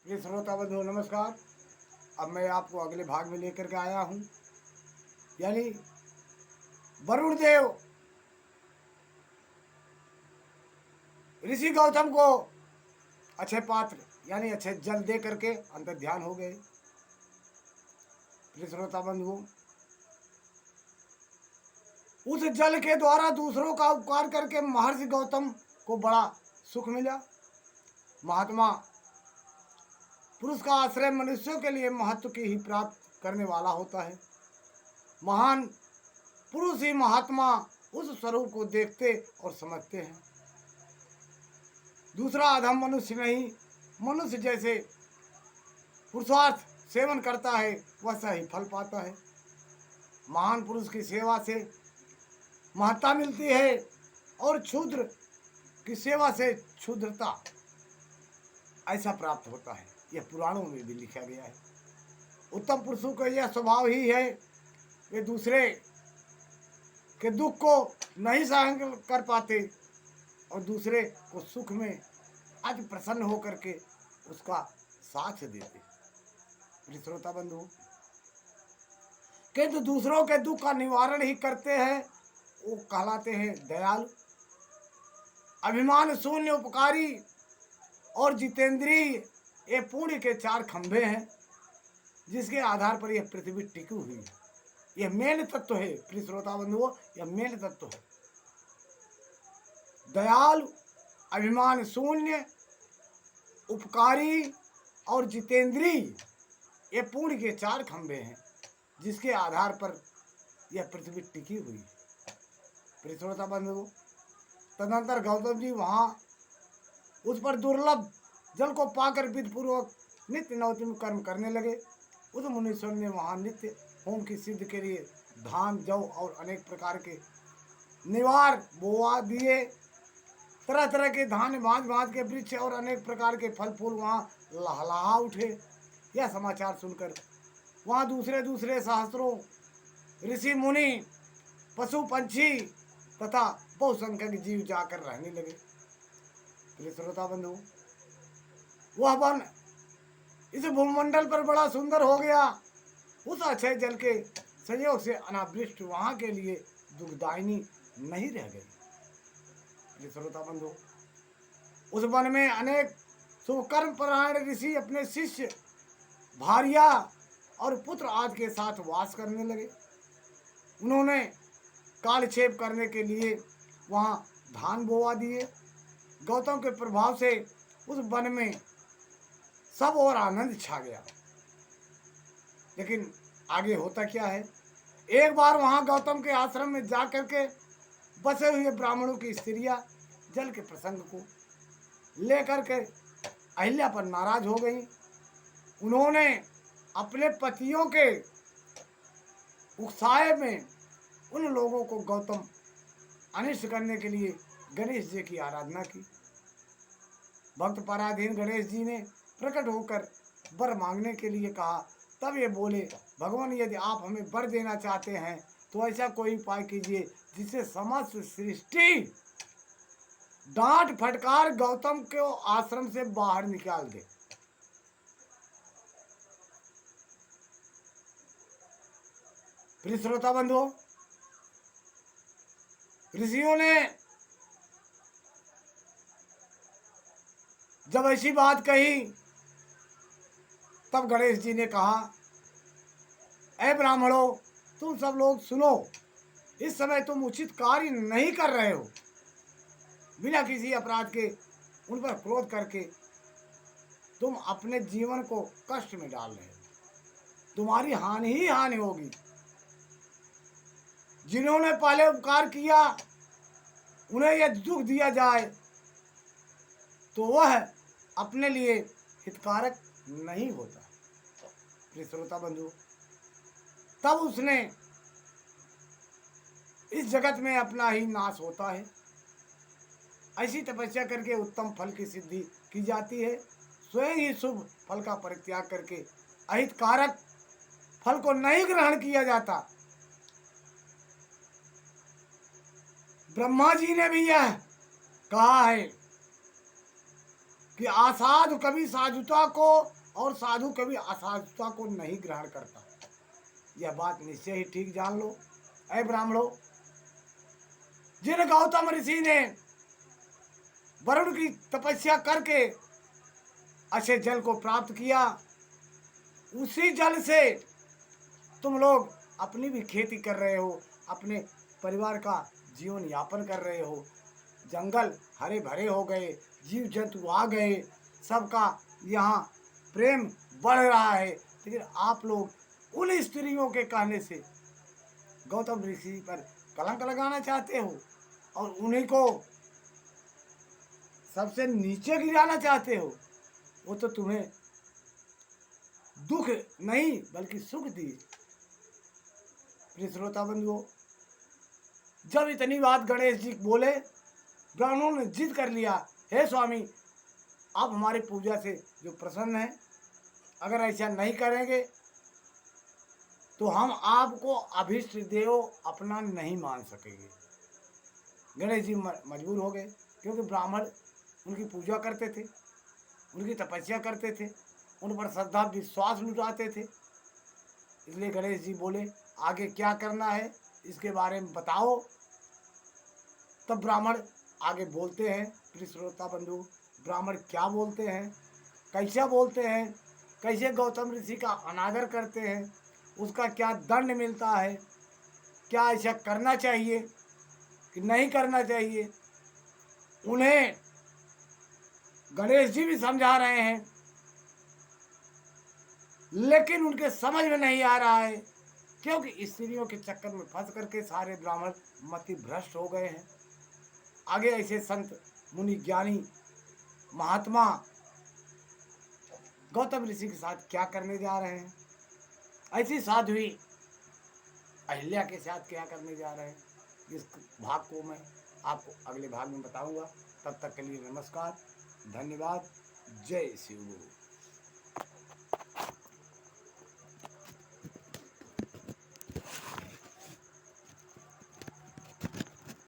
प्रिय श्रोता बंधु नमस्कार। अब मैं आपको अगले भाग में लेकर के आया हूँ, यानी वरुण देव ऋषि गौतम को अच्छे पात्र यानी अच्छे जल दे करके अंतर ध्यान हो गए। प्रिय श्रोता बंधु, उस जल के द्वारा दूसरों का उपकार करके महर्षि गौतम को बड़ा सुख मिला। महात्मा पुरुष का आश्रय मनुष्यों के लिए महत्व की ही प्राप्त करने वाला होता है। महान पुरुष ही महात्मा उस स्वरूप को देखते और समझते हैं। दूसरा अधम मनुष्य नहीं, मनुष्य जैसे पुरुषार्थ सेवन करता है वैसा ही फल पाता है। महान पुरुष की सेवा से महत्ता मिलती है और क्षुद्र की सेवा से क्षुद्रता ऐसा प्राप्त होता है। यह पुराणों में भी लिखा गया है। उत्तम पुरुषों का यह स्वभाव ही है, वे दूसरे के दुख को नहीं सहन कर पाते और दूसरे को सुख में अति प्रसन्न होकर के उसका साथ देते। प्रिय श्रोता बंधु, किंतु दूसरों के दुख का निवारण ही करते हैं, वो कहलाते हैं दयालु। अभिमान शून्य, उपकारी और जितेंद्रिय, ये पुण्य के चार खंभे हैं जिसके आधार पर यह पृथ्वी टिकी हुई है। यह मेन तत्व है। प्रिय श्रोता बंधुओं, यह मेन तत्व है। दयालु, अभिमान शून्य, उपकारी और जितेंद्रिय, ये पुण्य के चार खंभे हैं जिसके आधार पर यह पृथ्वी टिकी हुई है। प्रिय श्रोता बंधुओं, तदनंतर गौतम जी वहाँ उस पर दुर्लभ जल को पाकर विधिपूर्वक नित्य नौतिम कर्म करने लगे। उस मुनीश्वर ने वहाँ नित्य होम की सिद्ध के लिए धान, जौ और अनेक प्रकार के निवार बोआ दिए। तरह तरह के धान, भांज भांज के वृक्ष और अनेक प्रकार के फल फूल वहाँ लहलहा उठे। यह समाचार सुनकर वहाँ दूसरे दूसरे सहस्त्रों ऋषि मुनि, पशु पंछी तथा बहुसंख्यक जीव जाकर रहने लगे। प्रिय श्रोता बंधु, वह वन इस भूमंडल पर बड़ा सुंदर हो गया। उस अक्षय जल के संयोग से अनावृष्ट वहां के लिए दुखदायिनी नहीं रह गई। प्रिय श्रोता बंधु, उस वन में अनेक शुभकर्म परायण ऋषि अपने शिष्य, भार्या और पुत्र आदि के साथ वास करने लगे। उन्होंने कालक्षेप करने के लिए वहां धान बोवा दिए। गौतम के प्रभाव से उस वन में सब और आनंद छा गया। लेकिन आगे होता क्या है? एक बार वहां गौतम के आश्रम में जा करके बसे हुए ब्राह्मणों की स्त्रियां जल के प्रसंग को लेकर के अहिल्या पर नाराज हो गई। उन्होंने अपने पतियों के उकसाए में उन लोगों को गौतम अनिष्ट करने के लिए गणेश जी की आराधना की। भक्त पराधीन गणेश जी ने प्रकट होकर वर मांगने के लिए कहा। तब ये बोले, भगवान यदि आप हमें वर देना चाहते हैं तो ऐसा कोई उपाय कीजिए जिससे समस्त सृष्टि डांट फटकार गौतम को आश्रम से बाहर निकाल दे। प्रिय श्रोता बंधुओं, ऋषियों ने जब ऐसी बात कही तब गणेश जी ने कहा, ऐ ब्राह्मणों, तुम सब लोग सुनो। इस समय तुम उचित कार्य नहीं कर रहे हो। बिना किसी अपराध के उन पर क्रोध करके तुम अपने जीवन को कष्ट में डाल रहे हो। तुम्हारी हानि ही हानि होगी। जिन्होंने पहले उपकार किया उन्हें यह दुख दिया जाए तो वह अपने लिए हितकारक नहीं होता। प्रिय श्रोता बंधु, तब उसने इस जगत में अपना ही नाश होता है। ऐसी तपस्या करके उत्तम फल की सिद्धि की जाती है। स्वयं ही शुभ फल का परित्याग करके अहितकारक फल को नहीं ग्रहण किया जाता। ब्रह्मा जी ने भी यह कहा है कि असाधु कभी साधुता को और साधु कभी असाधुता को नहीं ग्रहण करता। यह बात निश्चय ही ठीक जान लो। ऐ ब्राह्मणों, जिन गौतम ऋषि ने वरुण की तपस्या करके अच्छे जल को प्राप्त किया, उसी जल से तुम लोग अपनी भी खेती कर रहे हो, अपने परिवार का जीवन यापन कर रहे हो। जंगल हरे भरे हो गए, जीव जंतु आ गए, सबका यहाँ प्रेम बढ़ रहा है। लेकिन आप लोग उन स्त्रियों के कहने से गौतम ऋषि पर कलंक लगाना चाहते हो और उन्हीं को सबसे नीचे गिराना चाहते हो। वो तो तुम्हें दुख नहीं बल्कि सुख दिए। प्रिय श्रोता बंधुओं, जब इतनी बात गणेश जी बोले, ब्राह्मणों ने जिद कर लिया, हे स्वामी, आप हमारी पूजा से जो प्रसन्न हैं, अगर ऐसा नहीं करेंगे तो हम आपको अभिष्ट देव अपना नहीं मान सकेंगे। गणेश जी मजबूर हो गए, क्योंकि ब्राह्मण उनकी पूजा करते थे, उनकी तपस्या करते थे, उन पर श्रद्धा विश्वास लुटाते थे। इसलिए गणेश जी बोले, आगे क्या करना है इसके बारे में बताओ। तब ब्राह्मण आगे बोलते हैं। प्रिय श्रोता बंधु, ब्राह्मण क्या बोलते हैं, कैसे बोलते हैं, कैसे गौतम ऋषि का अनादर करते हैं, उसका क्या दंड मिलता है, क्या ऐसा करना चाहिए कि नहीं करना चाहिए, उन्हें गणेश जी भी समझा रहे हैं। लेकिन उनके समझ में नहीं आ रहा है, क्योंकि स्त्रियों के चक्कर में फंस करके सारे ब्राह्मण मति भ्रष्ट हो गए हैं। आगे ऐसे संत मुनि ज्ञानी महात्मा गौतम ऋषि के साथ क्या करने जा रहे हैं, ऐसी साध्वी अहिल्या के साथ क्या करने जा रहे हैं, इस भाग को मैं आपको अगले भाग में बताऊंगा। तब तक के लिए नमस्कार, धन्यवाद, जय शिव गुरु।